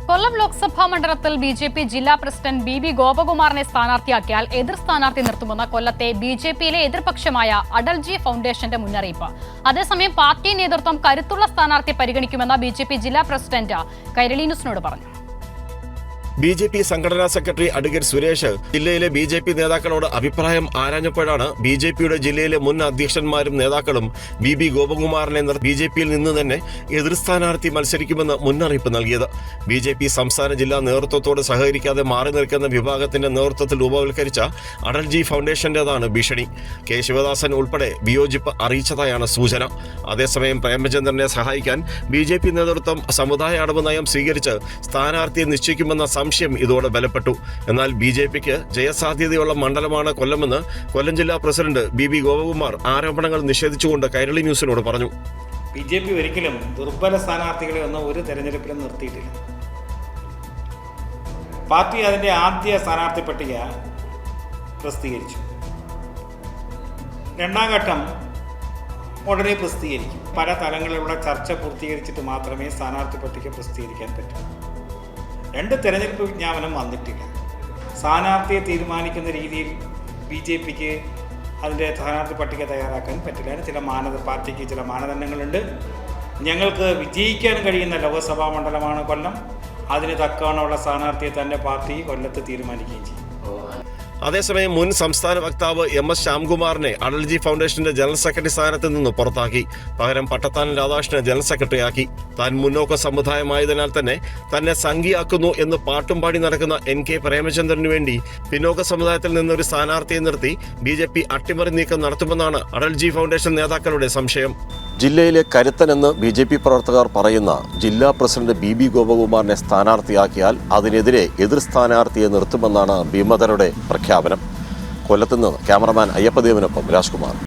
കൊല്ലം ലോക്സഭാ മണ്ഡലത്തിൽ ബിജെപി ജില്ലാ president B ഗോപകുമാറിനെ സ്ഥാനാർത്ഥിയാക്കിയാൽ എതിർ സ്ഥാനാർത്ഥി നിർത്തുമെന്ന് കൊല്ലത്തെ ബിജെപിയിലെ എതിർപക്ഷമായ അടൽജി ഫൗണ്ടേഷന്റെ മുന്നറിയിപ്പ്. അതേസമയം പാർട്ടി നേതൃത്വം കരുത്തുള്ള സ്ഥാനാർത്ഥി പരിഗണിക്കുമെന്ന് ബിജെപി ജില്ലാ പ്രസിഡന്റ് കൈരളി ന്യൂസിനോട് പറഞ്ഞു. ബിജെപി സംഘടനാ സെക്രട്ടറി അഡ്വക്കേറ്റ് സുരേഷ് ജില്ലയിലെ ബിജെപി നേതാക്കളോട് അഭിപ്രായം ആരാഞ്ഞപ്പോഴാണ് ബിജെപിയുടെ ജില്ലയിലെ മുൻ അധ്യക്ഷന്മാരും നേതാക്കളും ബി ഗോപകുമാറിനെ ബിജെപിയിൽ നിന്ന് തന്നെ എതിർ സ്ഥാനാർത്ഥി മത്സരിക്കുമെന്ന് മുന്നറിയിപ്പ് നൽകിയത്. ബിജെപി സംസ്ഥാന ജില്ലാ നേതൃത്വത്തോട് സഹകരിക്കാതെ മാറി നിൽക്കുന്ന വിഭാഗത്തിന്റെ നേതൃത്വത്തിൽ രൂപവൽക്കരിച്ച അടൽജി ഫൗണ്ടേഷന്റേതാണ് ഭീഷണി. കെ ശിവദാസൻ ഉൾപ്പെടെ വിയോജിപ്പ് അറിയിച്ചതായാണ് സൂചന. അതേസമയം പ്രേമചന്ദ്രനെ സഹായിക്കാൻ ബിജെപി നേതൃത്വം സമുദായ അടവ് നയം സ്വീകരിച്ച് സ്ഥാനാർത്ഥിയെ നിശ്ചയിക്കുമെന്ന സംശയം ഇതോടെ ബലപ്പെട്ടു. എന്നാൽ ബിജെപിക്ക് ജയസാധ്യതയുള്ള മണ്ഡലമാണ് കൊല്ലമെന്ന് കൊല്ലം ജില്ലാ പ്രസിഡന്റ് ബി ഗോപകുമാർ ആരോപണങ്ങൾ നിഷേധിച്ചുകൊണ്ട് കൈരളി ന്യൂസിനോട് പറഞ്ഞു. ബിജെപി ഒരിക്കലും ദുർബല സ്ഥാനാർത്ഥികളെ ഒന്നും ഒരു തെരഞ്ഞെടുപ്പിലും നിർത്തിയിട്ടില്ല. പാർട്ടി അതിൻ്റെ ആദ്യ സ്ഥാനാർത്ഥി പട്ടിക പ്രസിദ്ധീകരിച്ചു. രണ്ടാം ഘട്ടം ഉടനെ പ്രസിദ്ധീകരിക്കും. പല തലങ്ങളിലുള്ള ചർച്ച പൂർത്തീകരിച്ചിട്ട് മാത്രമേ സ്ഥാനാർത്ഥി പട്ടിക പ്രസിദ്ധീകരിക്കാൻ പറ്റൂ. 2 തെരഞ്ഞെടുപ്പ് വിജ്ഞാപനം വന്നിട്ടില്ല. സ്ഥാനാർത്ഥിയെ തീരുമാനിക്കുന്ന രീതിയിൽ ബിജെപിക്ക് അതിൻ്റെ സ്ഥാനാർത്ഥി പട്ടിക തയ്യാറാക്കാൻ പറ്റില്ല. അതിന് പാർട്ടിക്ക് ചില മാനദണ്ഡങ്ങളുണ്ട്. ഞങ്ങൾക്ക് വിജയിക്കാൻ കഴിയുന്ന ലോക്സഭാ മണ്ഡലമാണ് കൊല്ലം. അതിന് തക്കവണ്ണമുള്ള സ്ഥാനാർത്ഥിയെ തന്നെ പാർട്ടി കൊല്ലത്ത് തീരുമാനിക്കുകയും ചെയ്യും. അതേസമയം മുൻ സംസ്ഥാന വക്താവ് MS ശ്യാംകുമാറിനെ അടൽജി ഫൗണ്ടേഷന്റെ ജനറൽ സെക്രട്ടറി സ്ഥാനത്ത് നിന്ന് പുറത്താക്കി. പകരം പട്ടത്താനം രാധാകൃഷ്ണനെ ജനറൽ സെക്രട്ടറിയാക്കി. താൻ മുന്നോക്ക സമുദായമായതിനാൽ തന്നെ സംഘിയാക്കുന്നു എന്ന് പാട്ടും പാടി നടക്കുന്ന NK പ്രേമചന്ദ്രനു വേണ്ടി പിന്നോക്ക സമുദായത്തിൽ നിന്നൊരു സ്ഥാനാർത്ഥിയെ നിർത്തി ബിജെപി അട്ടിമറി നീക്കം നടത്തുമെന്നാണ് അടൽജി ഫൗണ്ടേഷൻ നേതാക്കളുടെ സംശയം. ജില്ലയിലെ കരുത്തനെന്ന് ബിജെപി പ്രവർത്തകർ പറയുന്ന ജില്ലാ പ്രസിഡന്റ് ബി ഗോപകുമാറിനെ സ്ഥാനാർത്ഥിയാക്കിയാൽ അതിനെതിരെ എതിർ സ്ഥാനാർത്ഥിയെ നിർത്തുമെന്നാണ് വിമതരുടെ പ്രഖ്യാപനം. കൊല്ലത്തുനിന്ന് ക്യാമറമാൻ അയ്യപ്പദേവനൊപ്പം രാജ്കുമാർ.